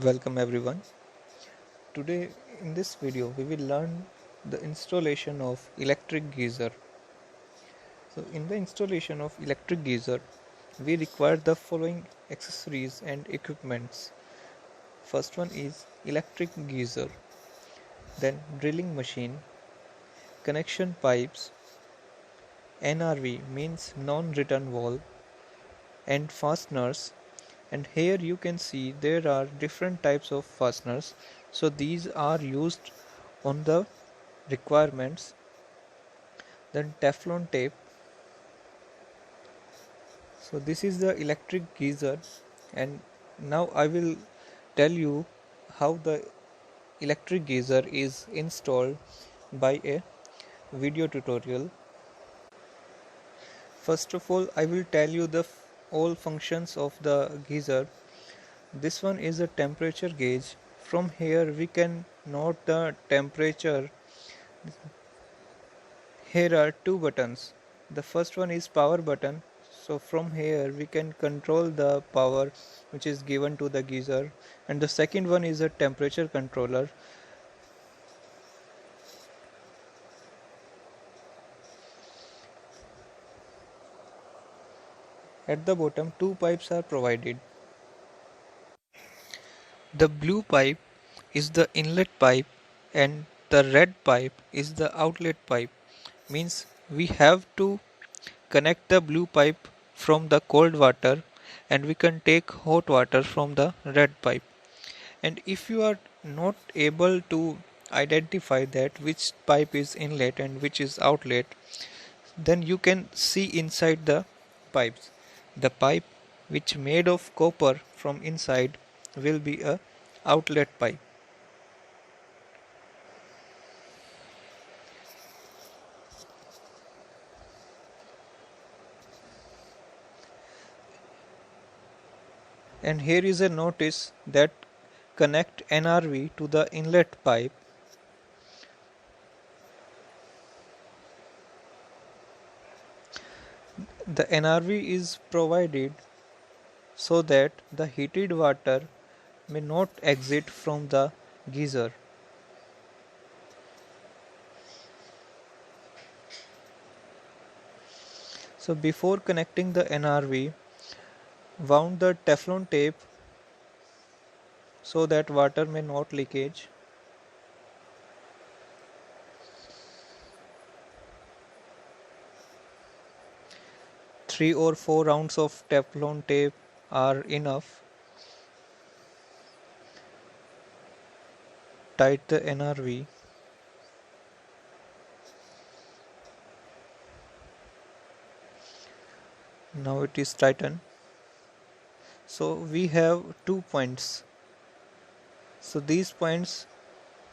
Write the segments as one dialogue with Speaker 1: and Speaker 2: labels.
Speaker 1: Welcome everyone. Today in this video we will learn the installation of electric geyser. So in the installation of electric geyser we require the following accessories and equipments. First one is electric geyser, then drilling machine, connection pipes, NRV means non-return valve, and fasteners. And here you can see there are different types of fasteners, so these are used on the requirements. Then Teflon tape. So this is the electric geyser, and now I will tell you how the electric geyser is installed by a video tutorial. First of all, I will tell you the all functions of the geyser. This one is a temperature gauge. From here we can note the temperature. Here are two buttons. The first one is power button. So from here we can control the power which is given to the geyser, and the second one is a temperature controller. At the bottom two pipes are provided. The blue pipe is the inlet pipe and the red pipe is the outlet pipe. Means we have to connect the blue pipe from the cold water and we can take hot water from the red pipe. And if you are not able to identify that which pipe is inlet and which is outlet, then you can see inside the pipes. The pipe which made of copper from inside will be a outlet pipe. And here is a notice that connect NRV to the inlet pipe. The NRV is provided so that the heated water may not exit from the geyser. So before connecting the NRV, wound the Teflon tape so that water may not leakage. Three or four rounds of Teflon tape are enough. Tight the NRV. Now it is tightened. So we have 2 points. So these points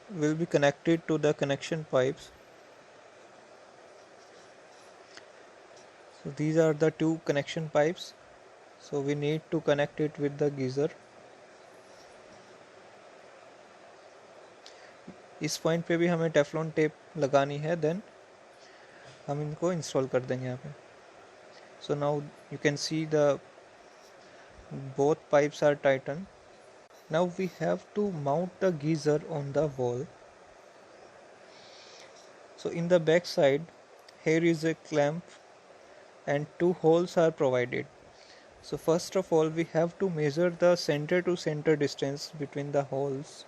Speaker 1: will be connected to the connection pipes. So these are the two connection pipes. So we need to connect it with the geyser. इस point पे भी हमें Teflon tape लगानी है, then हम इनको install कर देंगे यहाँ पे. So now you can see the both pipes are tightened. Now we have to mount the geyser on the wall. So in the back side here is a clamp and two holes are provided. So first of all we have to measure the center to center distance between the holes.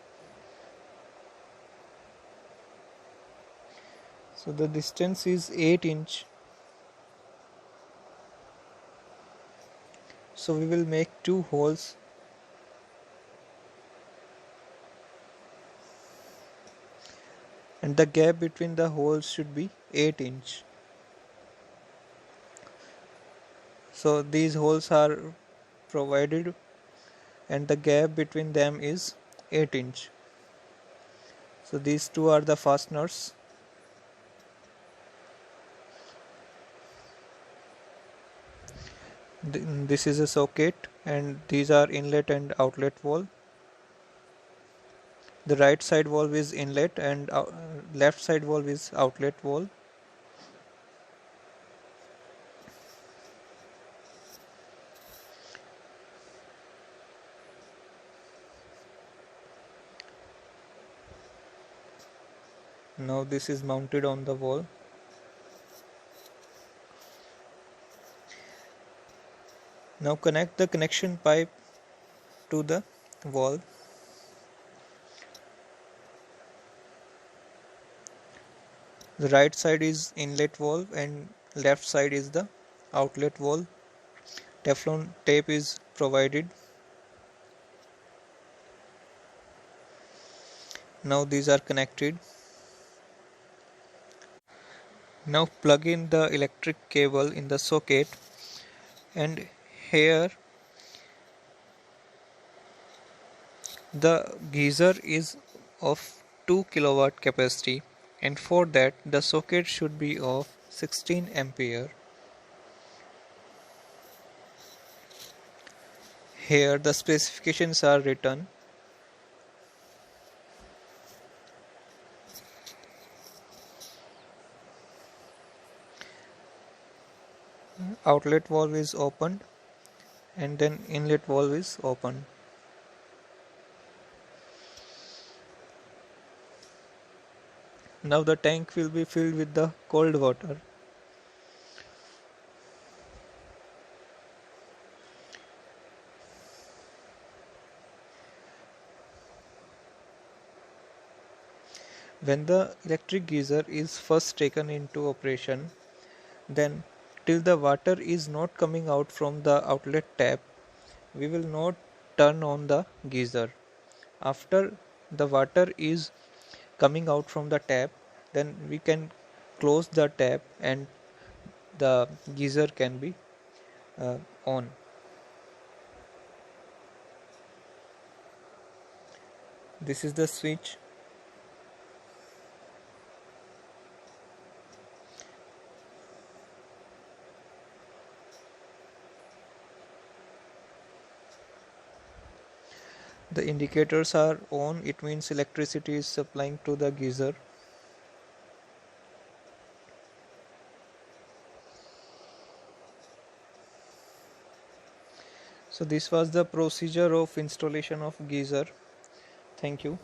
Speaker 1: So the distance is 8 inch. So we will make two holes. And the gap between the holes should be 8 inch. So these holes are provided and the gap between them is 8 inch. So these two are the fasteners. This is a socket and these are inlet and outlet valve. The right side valve is inlet and left side valve is outlet valve. Now this is mounted on the wall. Now connect the connection pipe to the wall. The right side is inlet valve and left side is the outlet valve. Teflon tape is provided. Now these are connected. Now plug in the electric cable in the socket, and here the geyser is of 2 kilowatt capacity, and for that the socket should be of 16 ampere. Here the specifications are written. Outlet valve is opened and then inlet valve is opened. Now the tank will be filled with the cold water. When the electric geyser is first taken into operation, then till the water is not coming out from the outlet tap, we will not turn on the geyser. After the water is coming out from the tap, then we can close the tap and the geyser can be on. This is the switch. The indicators are on, it means electricity is supplying to the geyser. So this was the procedure of installation of geyser. Thank you.